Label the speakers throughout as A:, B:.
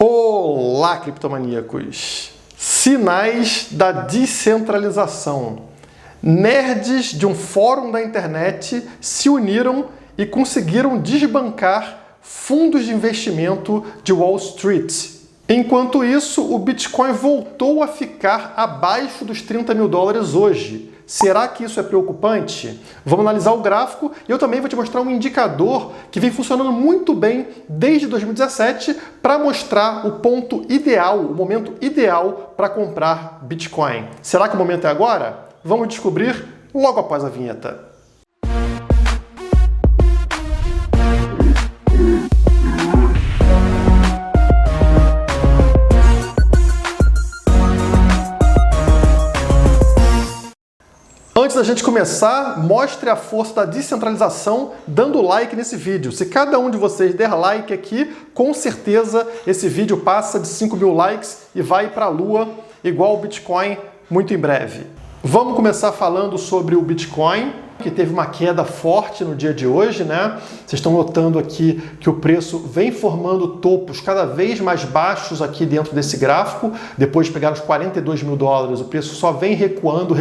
A: Olá, criptomaníacos! Sinais da descentralização. Nerds de um fórum da internet se uniram e conseguiram desbancar fundos de investimento de Wall Street. Enquanto isso, o Bitcoin voltou a ficar abaixo dos 30 mil dólares hoje. Será que isso é preocupante? Vamos analisar o gráfico e eu também vou te mostrar um indicador que vem funcionando muito bem desde 2017 para mostrar o ponto ideal, o momento ideal para comprar Bitcoin. Será que o momento é agora? Vamos descobrir logo após a vinheta. Antes da gente começar, mostre a força da descentralização dando like nesse vídeo. Se cada um de vocês der like aqui, com certeza esse vídeo passa de 5 mil likes e vai para a lua, igual o Bitcoin, muito em breve. Vamos começar falando sobre o Bitcoin, que teve uma queda forte no dia de hoje, né? Vocês estão notando aqui que o preço vem formando topos cada vez mais baixos aqui dentro desse gráfico. Depois de pegar os 42 mil dólares, o preço só vem recuando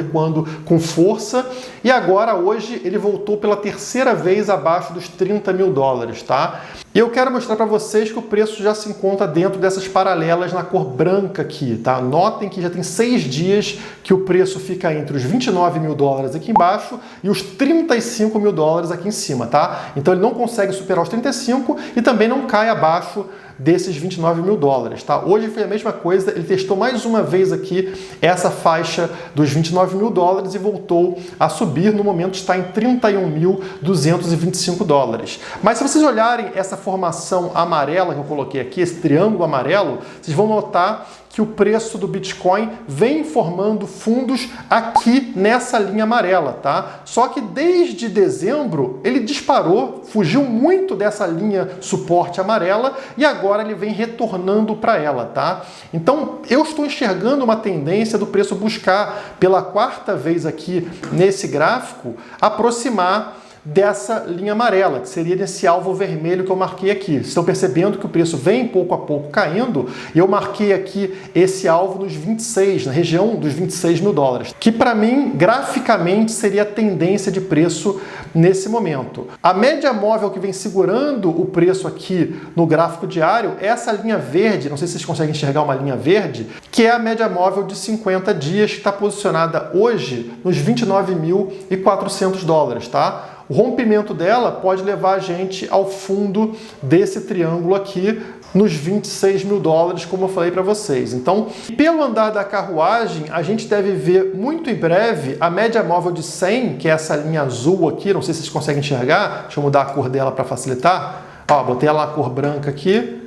A: com força. E agora, hoje, ele voltou pela terceira vez abaixo dos 30 mil dólares, tá? E eu quero mostrar para vocês que o preço já se encontra dentro dessas paralelas na cor branca aqui, tá? Notem que já tem 6 dias que o preço fica entre os 29 mil dólares aqui embaixo e os 35 mil dólares aqui em cima, tá? Então ele não consegue superar os 35 e também não cai abaixo desses 29 mil dólares, tá? Hoje foi a mesma coisa, ele testou mais uma vez aqui essa faixa dos 29 mil dólares e voltou a subir, no momento está em 31.225 dólares. Mas se vocês olharem essa formação amarela que eu coloquei aqui, esse triângulo amarelo, vocês vão notar que o preço do Bitcoin vem formando fundos aqui nessa linha amarela, tá? Só que desde dezembro ele disparou, fugiu muito dessa linha suporte amarela e agora ele vem retornando para ela, tá? Então eu estou enxergando uma tendência do preço buscar pela quarta vez aqui nesse gráfico aproximar dessa linha amarela, que seria nesse alvo vermelho que eu marquei aqui. Vocês estão percebendo que o preço vem pouco a pouco caindo e eu marquei aqui esse alvo nos 26, na região dos 26 mil dólares, que para mim, graficamente, seria a tendência de preço nesse momento. A média móvel que vem segurando o preço aqui no gráfico diário é essa linha verde, não sei se vocês conseguem enxergar uma linha verde, que é a média móvel de 50 dias, que está posicionada hoje nos 29.400 dólares, tá? O rompimento dela pode levar a gente ao fundo desse triângulo aqui, nos 26 mil dólares, como eu falei para vocês. Então, pelo andar da carruagem, a gente deve ver muito em breve a média móvel de 100, que é essa linha azul aqui, não sei se vocês conseguem enxergar, deixa eu mudar a cor dela para facilitar. Ó, botei ela na cor branca aqui,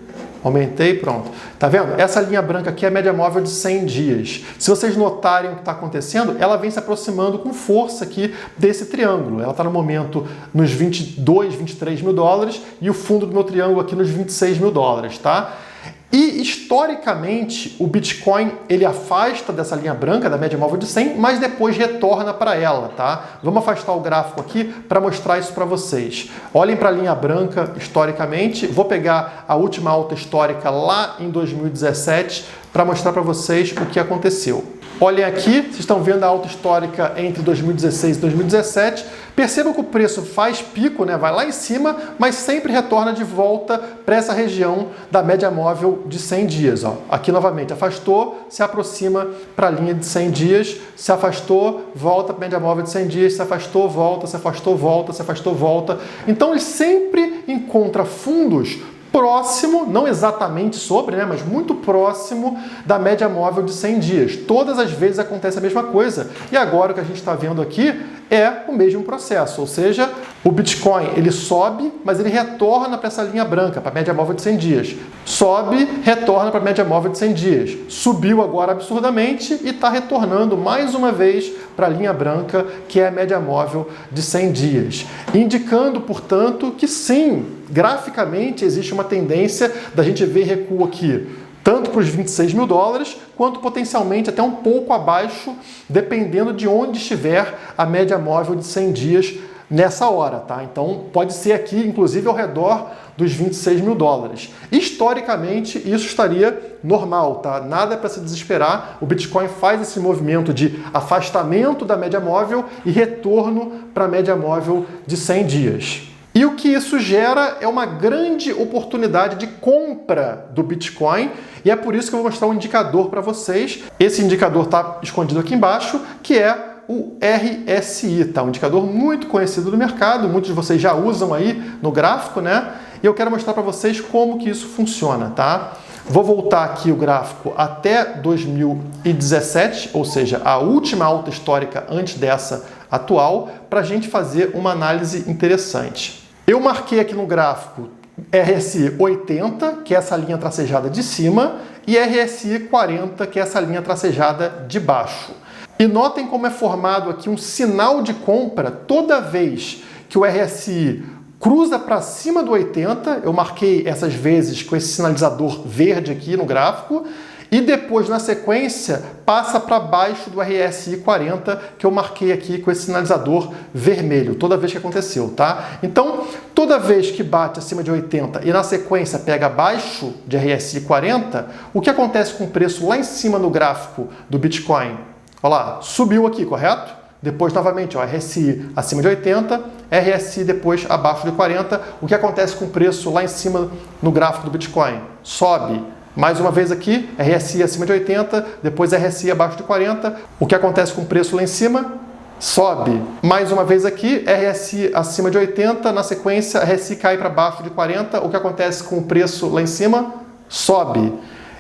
A: aumentei, pronto. Tá vendo? Essa linha branca aqui é a média móvel de 100 dias. Se vocês notarem o que está acontecendo, ela vem se aproximando com força aqui desse triângulo. Ela está no momento nos 22, 23 mil dólares e o fundo do meu triângulo aqui nos 26 mil dólares, tá? E, historicamente, o Bitcoin, ele afasta dessa linha branca, da média móvel de 100, mas depois retorna para ela, tá? Vamos afastar o gráfico aqui para mostrar isso para vocês. Olhem para a linha branca, historicamente. Vou pegar a última alta histórica lá em 2017 para mostrar para vocês o que aconteceu. Olhem aqui, vocês estão vendo a alta histórica entre 2016 e 2017. Percebam que o preço faz pico, né? Vai lá em cima, mas sempre retorna de volta para essa região da média móvel de 100 dias. Ó. Aqui novamente, afastou, se aproxima para a linha de 100 dias, se afastou, volta para a média móvel de 100 dias, se afastou, volta, se afastou, volta, se afastou, volta. Então ele sempre encontra fundos próximo, não exatamente sobre, né, mas muito próximo da média móvel de 100 dias. Todas as vezes acontece a mesma coisa. E agora o que a gente está vendo aqui é o mesmo processo, ou seja, o Bitcoin ele sobe, mas ele retorna para essa linha branca, para a média móvel de 100 dias. Sobe, retorna para a média móvel de 100 dias. Subiu agora absurdamente e está retornando mais uma vez para a linha branca, que é a média móvel de 100 dias. Indicando, portanto, que sim, graficamente existe uma tendência da gente ver recuo aqui, tanto para os 26 mil dólares, quanto potencialmente até um pouco abaixo, dependendo de onde estiver a média móvel de 100 dias nessa hora, tá? Então pode ser aqui, inclusive, ao redor dos 26 mil dólares. Historicamente, isso estaria normal, tá? Nada para se desesperar. O Bitcoin faz esse movimento de afastamento da média móvel e retorno para a média móvel de 100 dias. E o que isso gera é uma grande oportunidade de compra do Bitcoin, e é por isso que eu vou mostrar um indicador para vocês. Esse indicador está escondido aqui embaixo, que é o RSI, tá? Um indicador muito conhecido do mercado, muitos de vocês já usam aí no gráfico, né? E eu quero mostrar para vocês como que isso funciona, tá? Vou voltar aqui o gráfico até 2017, ou seja, a última alta histórica antes dessa atual, para a gente fazer uma análise interessante. Eu marquei aqui no gráfico RSI 80, que é essa linha tracejada de cima, e RSI 40, que é essa linha tracejada de baixo. E notem como é formado aqui um sinal de compra toda vez que o RSI cruza para cima do 80, eu marquei essas vezes com esse sinalizador verde aqui no gráfico, e depois, na sequência, passa para baixo do RSI 40, que eu marquei aqui com esse sinalizador vermelho, toda vez que aconteceu, tá? Então, toda vez que bate acima de 80 e na sequência pega abaixo de RSI 40, o que acontece com o preço lá em cima no gráfico do Bitcoin? Olha lá, subiu aqui, correto? Depois, novamente, ó, RSI acima de 80, RSI depois abaixo de 40. O que acontece com o preço lá em cima no gráfico do Bitcoin? Sobe. Mais uma vez aqui, RSI acima de 80, depois RSI abaixo de 40. O que acontece com o preço lá em cima? Sobe. Mais uma vez aqui, RSI acima de 80, na sequência, RSI cai para baixo de 40. O que acontece com o preço lá em cima? Sobe.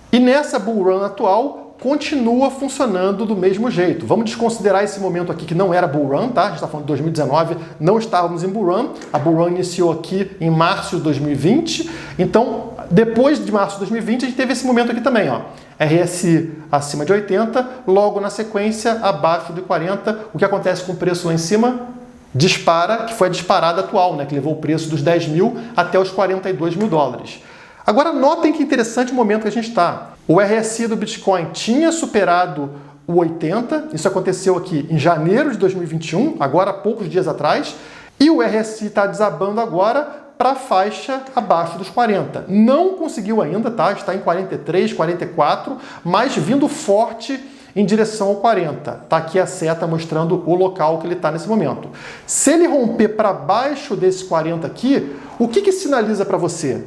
A: E nessa bull run atual, continua funcionando do mesmo jeito. Vamos desconsiderar esse momento aqui que não era bull run, tá? A gente está falando de 2019, não estávamos em bull run. A bull run iniciou aqui em março de 2020. Então, depois de março de 2020, a gente teve esse momento aqui também, ó. RSI acima de 80, logo na sequência, abaixo de 40. O que acontece com o preço lá em cima? Dispara, que foi a disparada atual, né? Que levou o preço dos 10 mil até os 42 mil dólares. Agora, notem que interessante o momento que a gente está. O RSI do Bitcoin tinha superado o 80, isso aconteceu aqui em janeiro de 2021, agora há poucos dias atrás, e o RSI está desabando agora para a faixa abaixo dos 40. Não conseguiu ainda, tá? Está em 43, 44, mas vindo forte em direção ao 40. Está aqui a seta mostrando o local que ele está nesse momento. Se ele romper para baixo desse 40 aqui, o que sinaliza para você?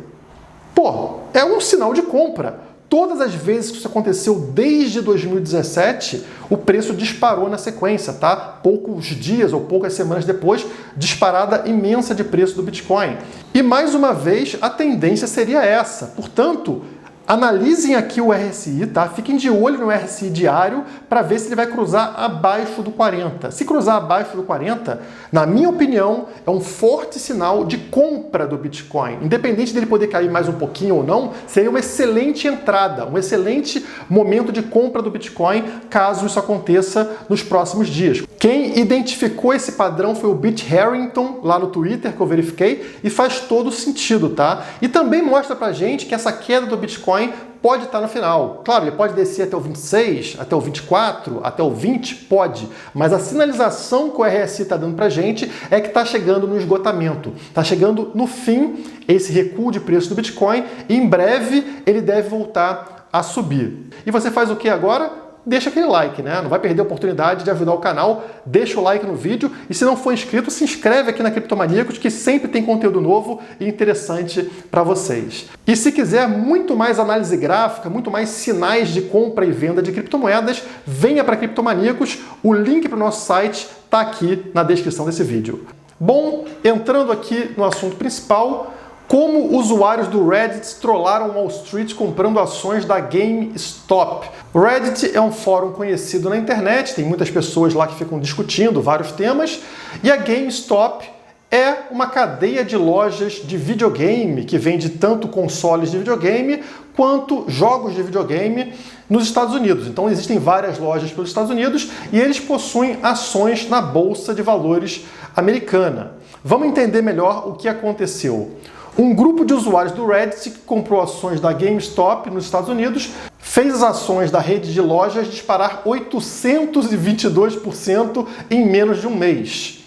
A: Pô, é um sinal de compra. Todas as vezes que isso aconteceu desde 2017, o preço disparou na sequência, tá? Poucos dias ou poucas semanas depois, disparada imensa de preço do Bitcoin. E mais uma vez, a tendência seria essa. Portanto, analisem aqui o RSI, tá? Fiquem de olho no RSI diário para ver se ele vai cruzar abaixo do 40. Se cruzar abaixo do 40, na minha opinião, é um forte sinal de compra do Bitcoin. Independente dele poder cair mais um pouquinho ou não, seria uma excelente entrada, um excelente momento de compra do Bitcoin, caso isso aconteça nos próximos dias. Quem identificou esse padrão foi o Bit Harrington, lá no Twitter, que eu verifiquei, e faz todo sentido, tá? E também mostra pra gente que essa queda do Bitcoin pode estar no final. Claro, ele pode descer até o 26, até o 24, até o 20, pode. Mas a sinalização que o RSI está dando pra gente é que está chegando no esgotamento. Está chegando no fim esse recuo de preço do Bitcoin e em breve ele deve voltar a subir. E você faz o que agora? Deixa aquele like, né? Não vai perder a oportunidade de ajudar o canal, deixa o like no vídeo e se não for inscrito, se inscreve aqui na Criptomaníacos que sempre tem conteúdo novo e interessante para vocês. E se quiser muito mais análise gráfica, muito mais sinais de compra e venda de criptomoedas, venha para Criptomaníacos, o link para o nosso site está aqui na descrição desse vídeo. Bom, entrando aqui no assunto principal, como usuários do Reddit trollaram Wall Street comprando ações da GameStop. O Reddit é um fórum conhecido na internet, tem muitas pessoas lá que ficam discutindo vários temas, e a GameStop é uma cadeia de lojas de videogame que vende tanto consoles de videogame quanto jogos de videogame nos Estados Unidos. Então existem várias lojas pelos Estados Unidos e eles possuem ações na Bolsa de Valores americana. Vamos entender melhor o que aconteceu. Um grupo de usuários do Reddit que comprou ações da GameStop nos Estados Unidos fez as ações da rede de lojas disparar 822% em menos de um mês.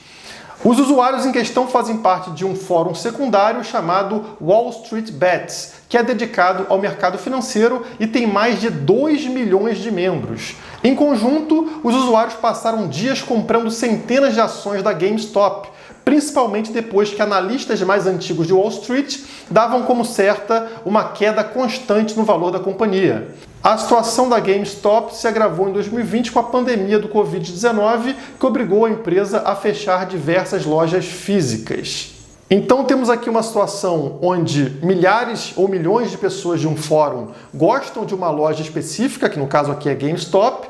A: Os usuários em questão fazem parte de um fórum secundário chamado Wall Street Bets, que é dedicado ao mercado financeiro e tem mais de 2 milhões de membros. Em conjunto, os usuários passaram dias comprando centenas de ações da GameStop, principalmente depois que analistas mais antigos de Wall Street davam como certa uma queda constante no valor da companhia. A situação da GameStop se agravou em 2020 com a pandemia do Covid-19, que obrigou a empresa a fechar diversas lojas físicas. Então temos aqui uma situação onde milhares ou milhões de pessoas de um fórum gostam de uma loja específica, que no caso aqui é GameStop,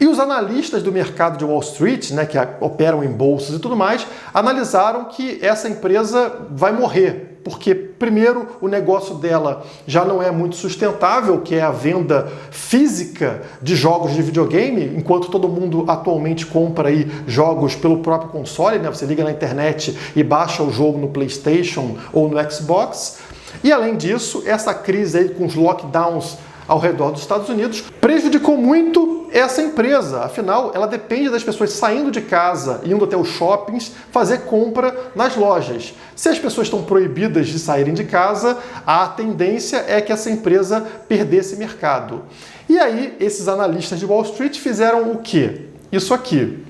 A: e os analistas do mercado de Wall Street, que operam em bolsas e tudo mais, analisaram que essa empresa vai morrer. Porque, primeiro, o negócio dela já não é muito sustentável, que é a venda física de jogos de videogame, enquanto todo mundo atualmente compra aí jogos pelo próprio console, Você liga na internet e baixa o jogo no PlayStation ou no Xbox. E, além disso, essa crise aí com os lockdowns ao redor dos Estados Unidos prejudicou muito essa empresa. Afinal, ela depende das pessoas saindo de casa, indo até os shoppings, fazer compra nas lojas. Se as pessoas estão proibidas de saírem de casa, a tendência é que essa empresa perdesse mercado. E aí, esses analistas de Wall Street fizeram o quê? Isso aqui.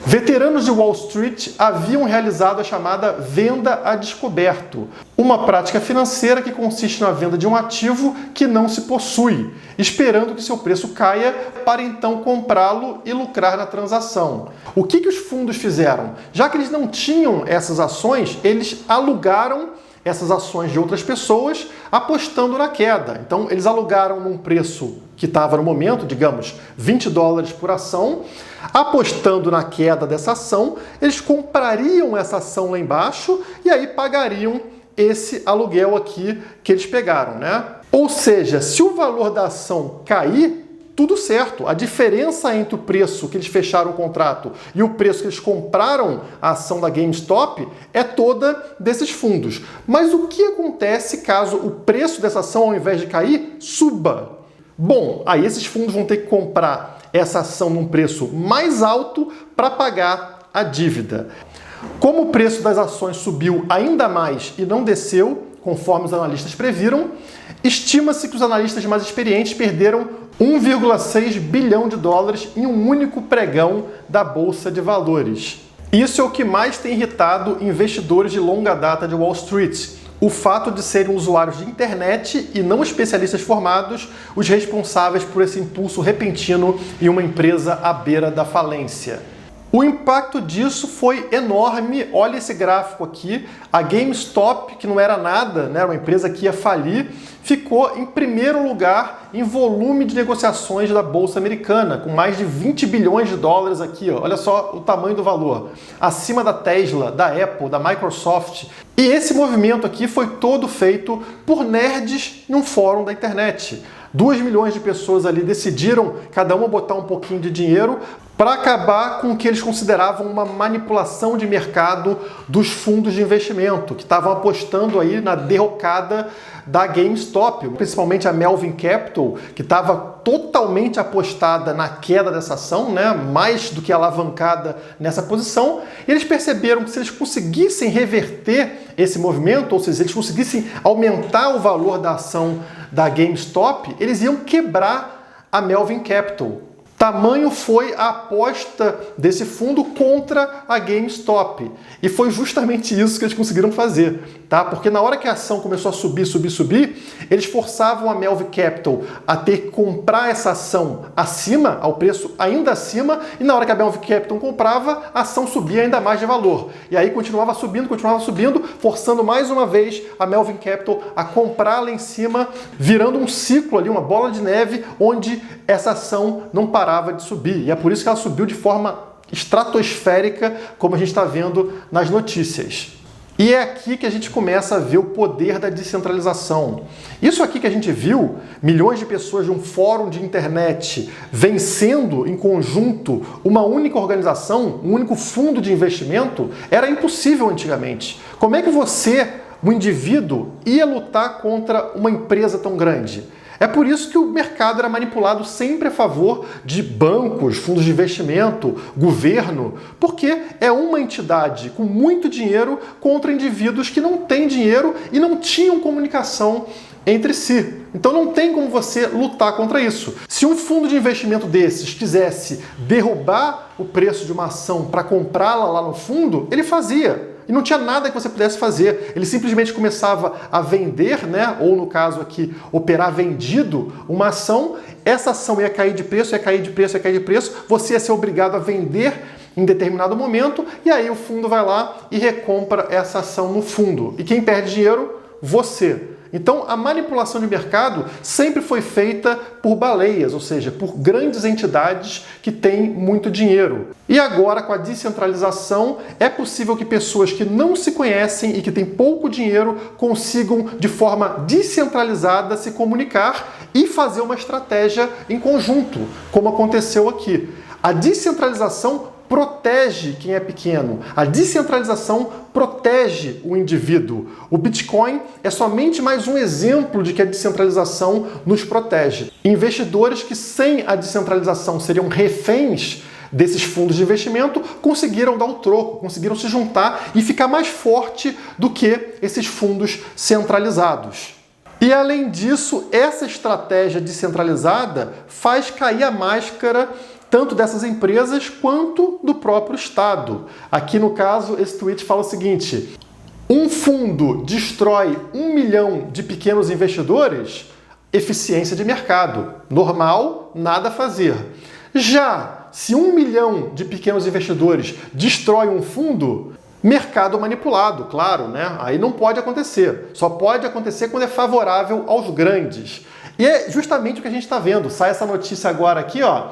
A: Veteranos de Wall Street haviam realizado a chamada venda a descoberto, uma prática financeira que consiste na venda de um ativo que não se possui, esperando que seu preço caia para então comprá-lo e lucrar na transação. O que os fundos fizeram? Já que eles não tinham essas ações, eles alugaram essas ações de outras pessoas apostando na queda. Então, eles alugaram num preço que estava no momento, digamos, $20 por ação, apostando na queda dessa ação, eles comprariam essa ação lá embaixo e aí pagariam esse aluguel aqui que eles pegaram, Ou seja, se o valor da ação cair, tudo certo. A diferença entre o preço que eles fecharam o contrato e o preço que eles compraram a ação da GameStop é toda desses fundos. Mas o que acontece caso o preço dessa ação, ao invés de cair, suba? Bom, aí esses fundos vão ter que comprar essa ação num preço mais alto para pagar a dívida. Como o preço das ações subiu ainda mais e não desceu, conforme os analistas previram, estima-se que os analistas mais experientes perderam $1,6 bilhão em um único pregão da Bolsa de Valores. Isso é o que mais tem irritado investidores de longa data de Wall Street. O fato de serem usuários de internet e não especialistas formados os responsáveis por esse impulso repentino em uma empresa à beira da falência. O impacto disso foi enorme. Olha esse gráfico aqui. A GameStop, que não era nada, uma empresa que ia falir, ficou em primeiro lugar em volume de negociações da Bolsa Americana, com mais de $20 bilhões aqui. Olha só o tamanho do valor. Acima da Tesla, da Apple, da Microsoft. E esse movimento aqui foi todo feito por nerds num fórum da internet. 2 milhões de pessoas ali decidiram, cada uma botar um pouquinho de dinheiro para acabar com o que eles consideravam uma manipulação de mercado dos fundos de investimento, que estavam apostando aí na derrocada da GameStop, principalmente a Melvin Capital, que estava totalmente apostada na queda dessa ação, mais do que alavancada nessa posição, e eles perceberam que se eles conseguissem reverter esse movimento, ou seja, eles conseguissem aumentar o valor da ação da GameStop, eles iam quebrar a Melvin Capital. Tamanho foi a aposta desse fundo contra a GameStop. E foi justamente isso que eles conseguiram fazer, Porque na hora que a ação começou a subir, eles forçavam a Melvin Capital a ter que comprar essa ação acima, ao preço ainda acima, e na hora que a Melvin Capital comprava, a ação subia ainda mais de valor. E aí continuava subindo, forçando mais uma vez a Melvin Capital a comprar lá em cima, virando um ciclo ali, uma bola de neve, onde essa ação não parava de subir. E é por isso que ela subiu de forma estratosférica, como a gente está vendo nas notícias. E é aqui que a gente começa a ver o poder da descentralização. Isso aqui que a gente viu, milhões de pessoas de um fórum de internet vencendo em conjunto uma única organização, um único fundo de investimento, era impossível antigamente. Como é que você, um indivíduo, ia lutar contra uma empresa tão grande? É por isso que o mercado era manipulado sempre a favor de bancos, fundos de investimento, governo, porque é uma entidade com muito dinheiro contra indivíduos que não têm dinheiro e não tinham comunicação entre si. Então não tem como você lutar contra isso. Se um fundo de investimento desses quisesse derrubar o preço de uma ação para comprá-la lá no fundo, ele fazia. E não tinha nada que você pudesse fazer. Ele simplesmente começava a vender, né? Ou no caso aqui, operar vendido uma ação. Essa ação ia cair de preço, ia cair de preço, ia cair de preço. Você ia ser obrigado a vender em determinado momento. E aí o fundo vai lá e recompra essa ação no fundo. E quem perde dinheiro? Você. Então, a manipulação de mercado sempre foi feita por baleias, ou seja, por grandes entidades que têm muito dinheiro. E agora, com a descentralização, é possível que pessoas que não se conhecem e que têm pouco dinheiro consigam, de forma descentralizada, se comunicar e fazer uma estratégia em conjunto, como aconteceu aqui. A descentralização protege quem é pequeno. A descentralização protege o indivíduo. O Bitcoin é somente mais um exemplo de que a descentralização nos protege. Investidores que sem a descentralização seriam reféns desses fundos de investimento conseguiram dar o troco, conseguiram se juntar e ficar mais forte do que esses fundos centralizados. E além disso, essa estratégia descentralizada faz cair a máscara tanto dessas empresas quanto do próprio Estado. Aqui no caso, esse tweet fala o seguinte: um fundo destrói 1 milhão de pequenos investidores? Eficiência de mercado. Normal, nada a fazer. Já se 1 milhão de pequenos investidores destrói um fundo, mercado manipulado, claro, né? Aí não pode acontecer. Só pode acontecer quando é favorável aos grandes. E é justamente o que a gente está vendo. Sai essa notícia agora aqui, ó.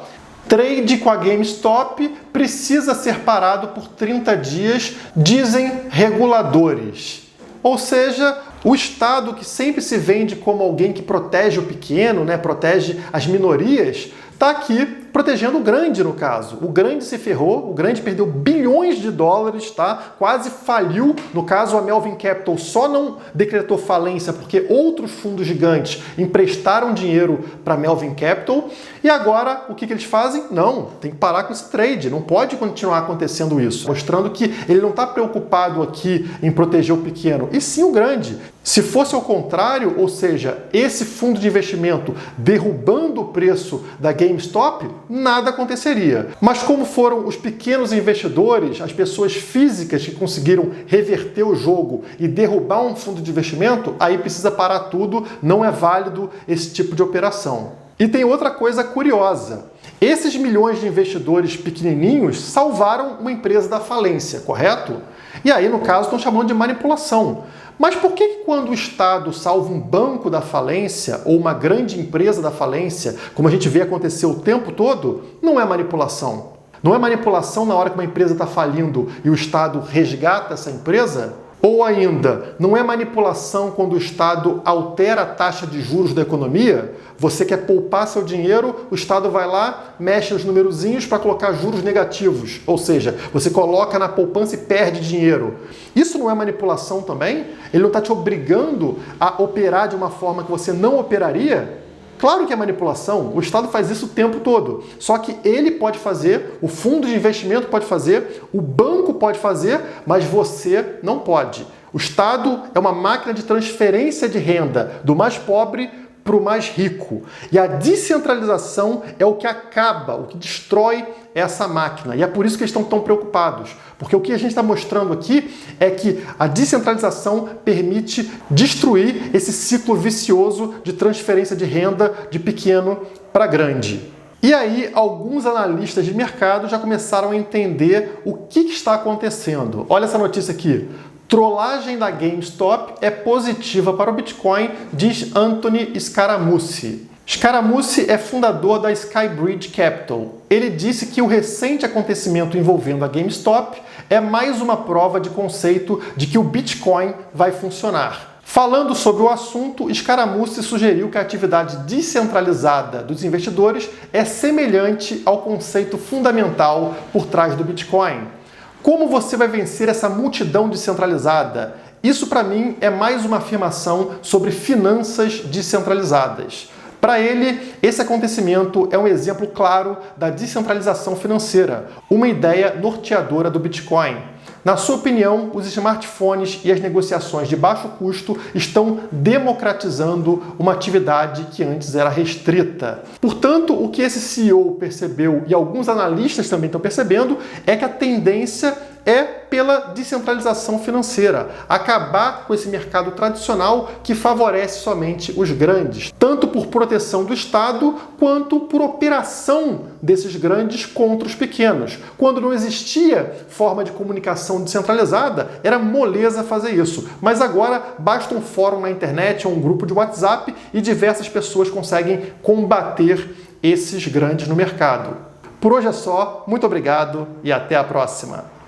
A: Trade com a GameStop precisa ser parado por 30 dias, dizem reguladores. Ou seja, o Estado, que sempre se vende como alguém que protege o pequeno, né, protege as minorias, está aqui protegendo o grande, no caso. O grande se ferrou, o grande perdeu bilhões de dólares, tá? Quase faliu. No caso, a Melvin Capital só não decretou falência porque outros fundos gigantes emprestaram dinheiro para a Melvin Capital. E agora, o que eles fazem? Não, tem que parar com esse trade, não pode continuar acontecendo isso. Mostrando que ele não está preocupado aqui em proteger o pequeno, e sim o grande. Se fosse ao contrário, ou seja, esse fundo de investimento derrubando o preço da GameStop, nada aconteceria. Mas como foram os pequenos investidores, as pessoas físicas que conseguiram reverter o jogo e derrubar um fundo de investimento, aí precisa parar tudo, não é válido esse tipo de operação. E tem outra coisa curiosa. Esses milhões de investidores pequenininhos salvaram uma empresa da falência, correto? E aí, no caso, estão chamando de manipulação. Mas por que quando o Estado salva um banco da falência ou uma grande empresa da falência, como a gente vê acontecer o tempo todo, não é manipulação? Não é manipulação na hora que uma empresa está falindo e o Estado resgata essa empresa? Ou ainda, não é manipulação quando o Estado altera a taxa de juros da economia? Você quer poupar seu dinheiro, o Estado vai lá, mexe os numerozinhos para colocar juros negativos. Ou seja, você coloca na poupança e perde dinheiro. Isso não é manipulação também? Ele não está te obrigando a operar de uma forma que você não operaria? Claro que é manipulação, o Estado faz isso o tempo todo. Só que ele pode fazer, o fundo de investimento pode fazer, o banco pode fazer, mas você não pode. O Estado é uma máquina de transferência de renda do mais pobre para o mais rico. E a descentralização é o que acaba, o que destrói essa máquina. E é por isso que eles estão tão preocupados. Porque o que a gente está mostrando aqui é que a descentralização permite destruir esse ciclo vicioso de transferência de renda de pequeno para grande. E aí, alguns analistas de mercado já começaram a entender o que está acontecendo. Olha essa notícia aqui. Trollagem da GameStop é positiva para o Bitcoin, diz Anthony Scaramucci. Scaramucci é fundador da Skybridge Capital. Ele disse que o recente acontecimento envolvendo a GameStop é mais uma prova de conceito de que o Bitcoin vai funcionar. Falando sobre o assunto, Scaramucci sugeriu que a atividade descentralizada dos investidores é semelhante ao conceito fundamental por trás do Bitcoin. Como você vai vencer essa multidão descentralizada? Isso, para mim, é mais uma afirmação sobre finanças descentralizadas. Para ele, esse acontecimento é um exemplo claro da descentralização financeira, uma ideia norteadora do Bitcoin. Na sua opinião, os smartphones e as negociações de baixo custo estão democratizando uma atividade que antes era restrita. Portanto, o que esse CEO percebeu e alguns analistas também estão percebendo é que a tendência é pela descentralização financeira, acabar com esse mercado tradicional que favorece somente os grandes, tanto por proteção do Estado quanto por operação desses grandes contra os pequenos. Quando não existia forma de comunicação descentralizada, era moleza fazer isso, mas agora basta um fórum na internet ou um grupo de WhatsApp e diversas pessoas conseguem combater esses grandes no mercado. Por hoje é só, muito obrigado e até a próxima!